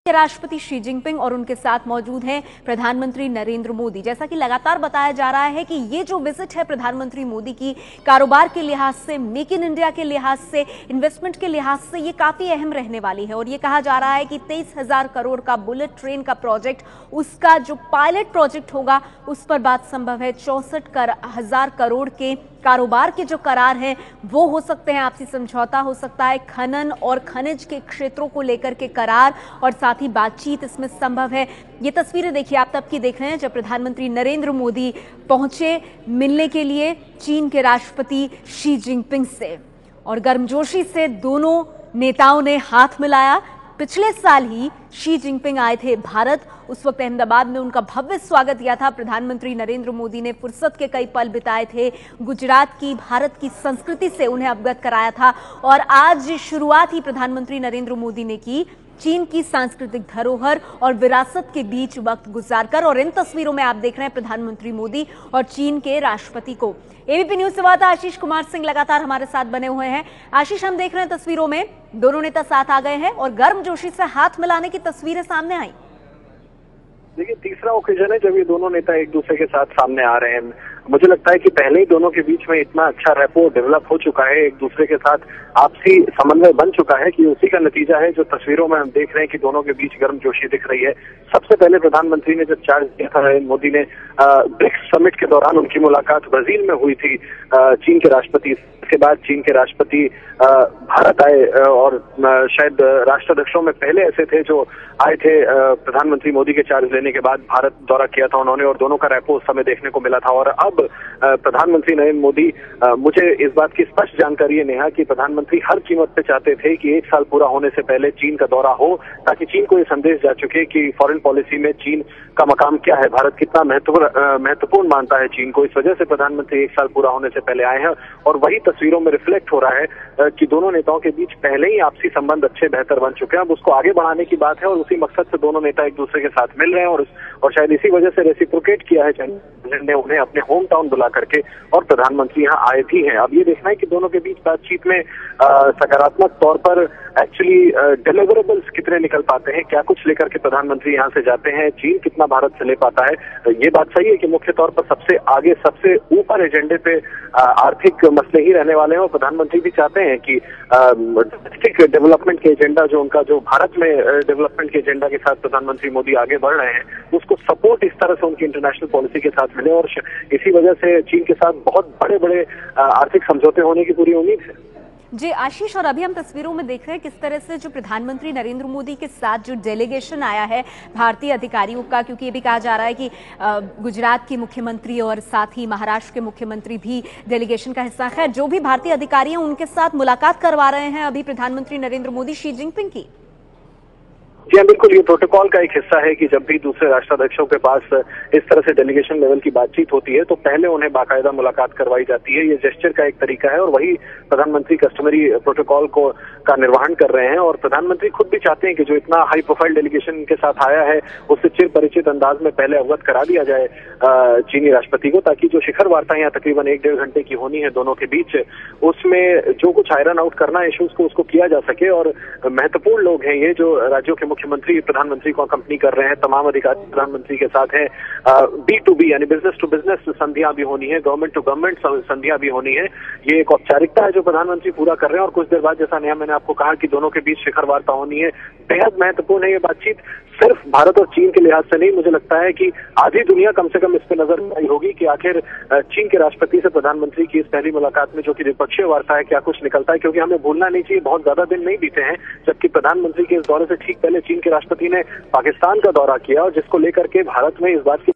के राष्ट्रपति Xi Jinping और उनके साथ मौजूद हैं प्रधानमंत्री नरेंद्र मोदी। जैसा कि लगातार बताया जा रहा है कि ये जो विजिट है प्रधानमंत्री मोदी की, कारोबार के लिहाज से, मेक इन इंडिया के लिहाज से, इन्वेस्टमेंट के लिहाज से ये काफी अहम रहने वाली है। और ये कहा जा रहा है कि 23,000 करोड़ का बुलेट ट्रेन का प्रोजेक्ट, उसका जो पायलट प्रोजेक्ट होगा उस पर बात संभव है। 64,000 करोड़ के कारोबार के जो करार हैं वो हो सकते हैं, आपसी समझौता हो सकता है, खनन और खनिज के क्षेत्रों को लेकर के करार और साथ ही बातचीत इसमें संभव है। ये तस्वीरें देखिए, आप तब की देख रहे हैं जब प्रधानमंत्री नरेंद्र मोदी पहुंचे मिलने के लिए चीन के राष्ट्रपति शी जिनपिंग से, और गर्मजोशी से दोनों नेताओं ने हाथ मिलाया। पिछले साल ही शी जिनपिंग आए थे भारत, उस वक्त अहमदाबाद में उनका भव्य स्वागत किया था प्रधानमंत्री नरेंद्र मोदी ने। फुर्सत के कई पल बिताए थे, गुजरात की, भारत की संस्कृति से उन्हें अवगत कराया था। और आज शुरुआत ही प्रधानमंत्री नरेंद्र मोदी ने की चीन की सांस्कृतिक धरोहर और विरासत के बीच वक्त गुजारकर। और इन तस्वीरों में आप देख रहे हैं प्रधानमंत्री मोदी और चीन के राष्ट्रपति को। एबीपी न्यूज से वार्ता आशीष कुमार सिंह लगातार हमारे साथ बने हुए हैं। आशीष, हम देख रहे हैं तस्वीरों में दोनों नेता साथ आ गए हैं और गर्मजोशी से हाथ मिलाने की तस्वीरें सामने आई। देखिए, तीसरा ओकेजन है जब ये दोनों नेता एक दूसरे के साथ सामने आ रहे हैं। मुझे लगता है कि पहले ही दोनों के बीच में इतना अच्छा रैपो डेवलप हो चुका है, एक दूसरे के साथ आपसी समन्वय बन चुका है कि उसी का नतीजा है जो तस्वीरों में हम देख रहे हैं कि दोनों के बीच गर्मजोशी दिख रही है। सबसे पहले प्रधानमंत्री ने जब चार्ज दिया था, नरेंद्र मोदी ने ब्रिक्स समिट के दौरान उनकी मुलाकात ब्राजील में हुई थी चीन के राष्ट्रपति। इसके बाद चीन के राष्ट्रपति भारत आए और शायद राष्ट्राध्यक्षों में पहले ऐसे थे जो आए थे प्रधानमंत्री मोदी के चार्ज लेने के बाद। भारत दौरा किया था उन्होंने और दोनों का रैपो उस समय देखने को मिला था। और अब प्रधानमंत्री नरेंद्र मोदी, मुझे इस बात की स्पष्ट जानकारी है नेहा कि प्रधानमंत्री हर कीमत पे चाहते थे कि 1 साल पूरा होने से पहले चीन का दौरा हो, ताकि चीन को ये संदेश जा चुके कि फॉरेन पॉलिसी में चीन का मकाम क्या है, भारत कितना महत्वपूर्ण मानता है चीन को। इस वजह से प्रधानमंत्री 1 साल पूरा होने से पहले आए हैं और वही तस्वीरों में रिफ्लेक्ट हो रहा है कि दोनों नेताओं के बीच पहले ही आपसी संबंध अच्छे बेहतर बन चुके हैं। अब उसको आगे बढ़ाने की बात है और उसी मकसद से दोनों नेता एक दूसरे के साथ मिल रहे हैं और शायद इसी वजह से रेसिप्रोकेट किया है चाइना ने उन्हें अपने होम टाउन बुला करके, और प्रधानमंत्री यहाँ आए भी हैं। अब ये देखना है कि दोनों के बीच बातचीत में सकारात्मक तौर पर एक्चुअली डिलीवरेबल्स कितने निकल पाते हैं, क्या कुछ लेकर के प्रधानमंत्री यहाँ से जाते हैं, चीन कितना भारत से ले पाता है। ये बात सही है कि मुख्य तौर पर सबसे आगे, सबसे ऊपर एजेंडे पे आर्थिक मसले ही रहने वाले हैं और प्रधानमंत्री भी चाहते हैं कि डोमेस्टिक डेवलपमेंट के एजेंडा जो उनका, जो भारत में डेवलपमेंट के एजेंडा के साथ प्रधानमंत्री मोदी आगे बढ़ रहे हैं, उसको सपोर्ट इस तरह से उनकी इंटरनेशनल पॉलिसी के साथ मिले। और इसी वजह से चीन के साथ बहुत बड़े बड़े आर्थिक समझौते होने की पूरी उम्मीद है। जी आशीष, और अभी हम तस्वीरों में देख रहे हैं किस तरह से जो प्रधानमंत्री नरेंद्र मोदी के साथ जो डेलीगेशन आया है भारतीय अधिकारियों का, क्योंकि ये भी कहा जा रहा है कि गुजरात की मुख्यमंत्री और साथ ही महाराष्ट्र के मुख्यमंत्री भी डेलीगेशन का हिस्सा है। जो भी भारतीय अधिकारी हैं उनके साथ मुलाकात करवा रहे हैं अभी प्रधानमंत्री नरेंद्र मोदी शी जिनपिंग की। जी हाँ, बिल्कुल, ये प्रोटोकॉल का एक हिस्सा है कि जब भी दूसरे राष्ट्राध्यक्षों के पास इस तरह से डेलीगेशन लेवल की बातचीत होती है तो पहले उन्हें बाकायदा मुलाकात करवाई जाती है। ये जेस्चर का एक तरीका है और वही प्रधानमंत्री कस्टमरी प्रोटोकॉल का निर्वहन कर रहे हैं। और प्रधानमंत्री खुद भी चाहते हैं कि जो इतना हाई प्रोफाइल डेलीगेशन के साथ आया है उससे चिर परिचित अंदाज में पहले अवगत करा दिया जाए चीनी राष्ट्रपति को, ताकि जो शिखर वार्ता यहाँ तकरीबन 1-1.5 घंटे की होनी है दोनों के बीच, उसमें जो कुछ आयरन आउट करना इश्यूज को उसको किया जा सके। और महत्वपूर्ण लोग हैं ये जो राज्यों के मुख्यमंत्री प्रधानमंत्री को कंपनी कर रहे हैं, तमाम अधिकारी प्रधानमंत्री के साथ हैं। B2B यानी बिजनेस टू बिजनेस संधियां भी होनी है, गवर्नमेंट टू गवर्नमेंट संधियां भी होनी है। ये एक औपचारिकता है जो प्रधानमंत्री पूरा कर रहे हैं। और कुछ देर बाद, जैसा नेहा मैंने आपको कहा कि दोनों के बीच शिखर वार्ता होनी है, बेहद महत्वपूर्ण है ये बातचीत। सिर्फ भारत और चीन के लिहाज से नहीं, मुझे लगता है कि आधी दुनिया कम से कम इस पर नजर बनाई होगी कि आखिर चीन के राष्ट्रपति से प्रधानमंत्री की इस पहली मुलाकात में जो कि द्विपक्षीय वार्ता है, क्या कुछ निकलता है। क्योंकि हमें भूलना नहीं चाहिए, बहुत ज्यादा दिन नहीं बीते हैं जबकि प्रधानमंत्री के इस दौरे से ठीक पहले चीन के राष्ट्रपति ने पाकिस्तान का दौरा किया और जिसको लेकर के भारत में इस बात की